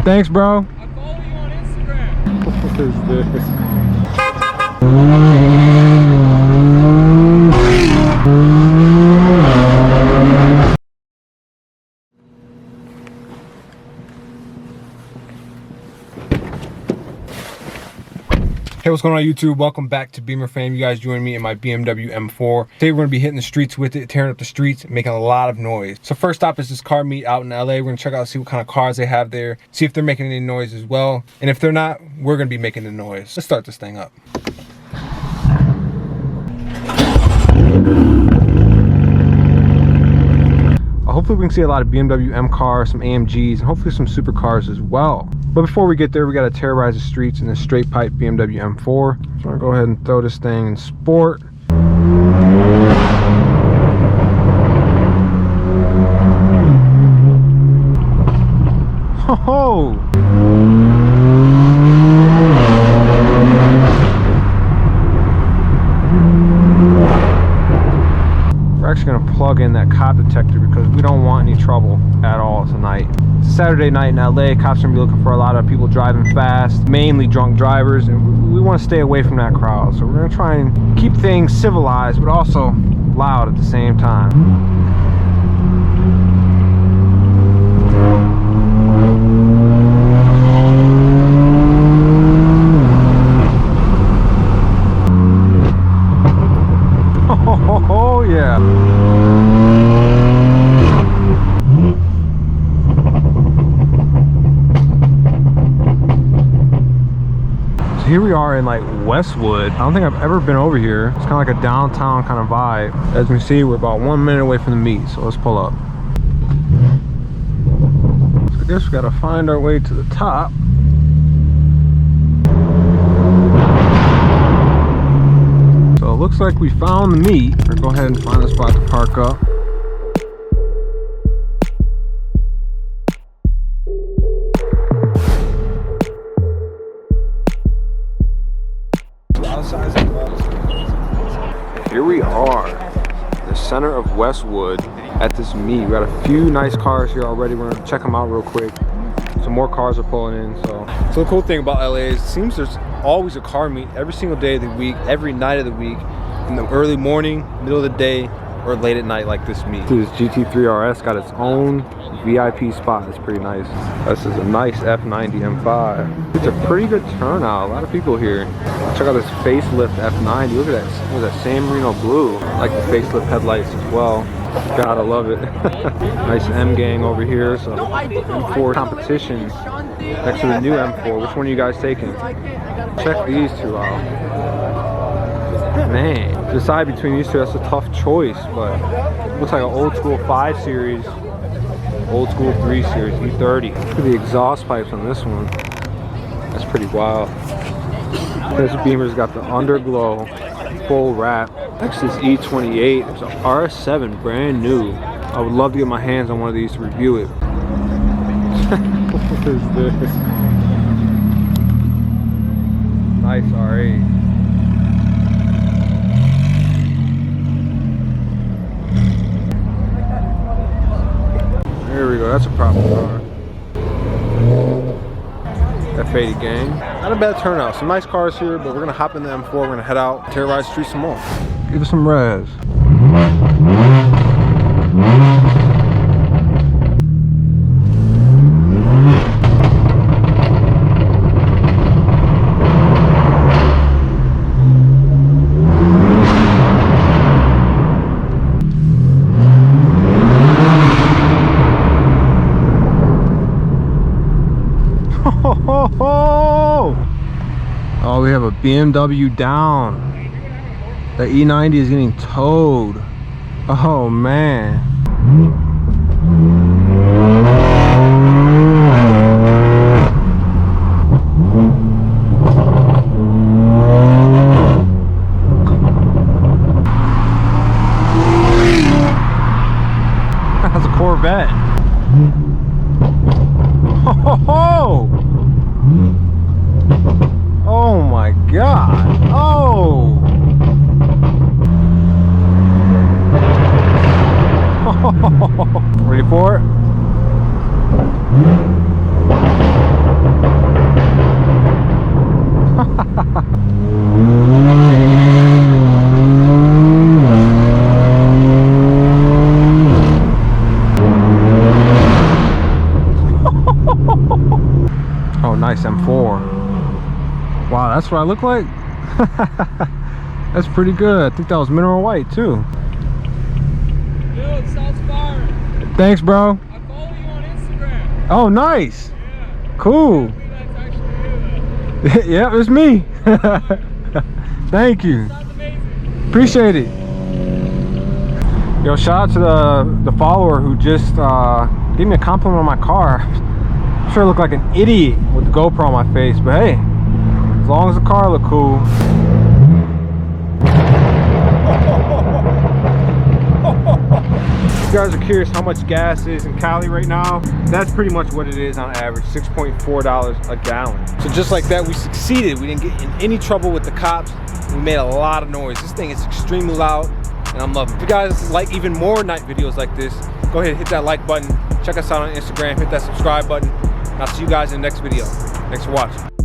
Thanks, bro. I follow you on Instagram. What is this? Hey, what's going on YouTube? Welcome back to Beemer Fam. You guys join me in my BMW M4. Today we're going to be hitting the streets with it, tearing up the streets, making a lot of noise. So first stop is this car meet out in LA. We're going to check out, see what kind of cars they have there, see if they're making any noise as well. And if they're not, we're going to be making the noise. Let's start this thing up. Hopefully we can see a lot of BMW M cars, some AMGs, and hopefully some supercars as well. But before we get there, we got to terrorize the streets in this straight pipe BMW M4. So I'm gonna go ahead and throw this thing in sport. Ho-ho! We're actually gonna plug in that cop detector because we don't want any trouble at all tonight. It's a Saturday night in LA. Cops are gonna be looking for a lot of people driving fast, mainly drunk drivers, and we want to stay away from that crowd. So we're gonna try and keep things civilized, but also loud at the same time. Oh yeah. So here we are in like Westwood. I don't think I've ever been over here. It's kind of like a downtown kind of vibe. As you can see, we're about 1 minute away from the meet, so let's pull up. So I guess we gotta find our way to the top. So it looks like we found the meet. We'll go ahead and find a spot to park up. Here we are, the center of Westwood at this meet. We got a few nice cars here already. We're gonna check them out real quick. Some more cars are pulling in. So the cool thing about LA is it seems there's always a car meet every single day of the week, every night of the week, in the early morning, middle of the day, or late at night like this meet. This GT3 RS got its own VIP spot. It's pretty nice. This is a nice F90 M5. It's a pretty good turnout. A lot of people here. Check out this facelift F90. Look at that. Look at that San Marino blue. I like the facelift headlights as well. Gotta love it. Nice M gang over here. So M4 competition next to the new M4. Which one are you guys taking? Check these two out. Man, to decide between these two, that's a tough choice, but looks like an old school 5 series, old school 3 series, E30. Look at the exhaust pipes on this one. That's pretty wild. This Beamer's got the underglow, full wrap. Next is E28. It's an RS7, brand new. I would love to get my hands on one of these to review it. What is this? Nice R8. There we go, that's a proper car. F80 gang. Not a bad turnout. Some nice cars here, but we're gonna hop in the M4, we're gonna head out, terrorize the streets some more. Give us some res. Oh, we have a BMW down. The E90 is getting towed. Oh man. That's a Corvette. Oh, oh my God. Oh. That's what I look like? That's pretty good. I think that was mineral white too. Yo, it sounds fire. Thanks, bro. I follow you on Instagram. Oh, nice. Yeah. Cool. That's actually you. Yeah, it's me. Thank you. Sounds amazing. Appreciate it. Yo, shout out to the follower who just gave me a compliment on my car. I'm sure I look like an idiot with the GoPro on my face, but hey, as long as the car look cool. If you guys are curious how much gas is in Cali right now, that's pretty much what it is on average, $6.4 a gallon. So just like that, we succeeded. We didn't get in any trouble with the cops. We made a lot of noise. This thing is extremely loud and I'm loving it. If you guys like even more night videos like this, go ahead and hit that like button. Check us out on Instagram, hit that subscribe button. And I'll see you guys in the next video. Thanks for watching.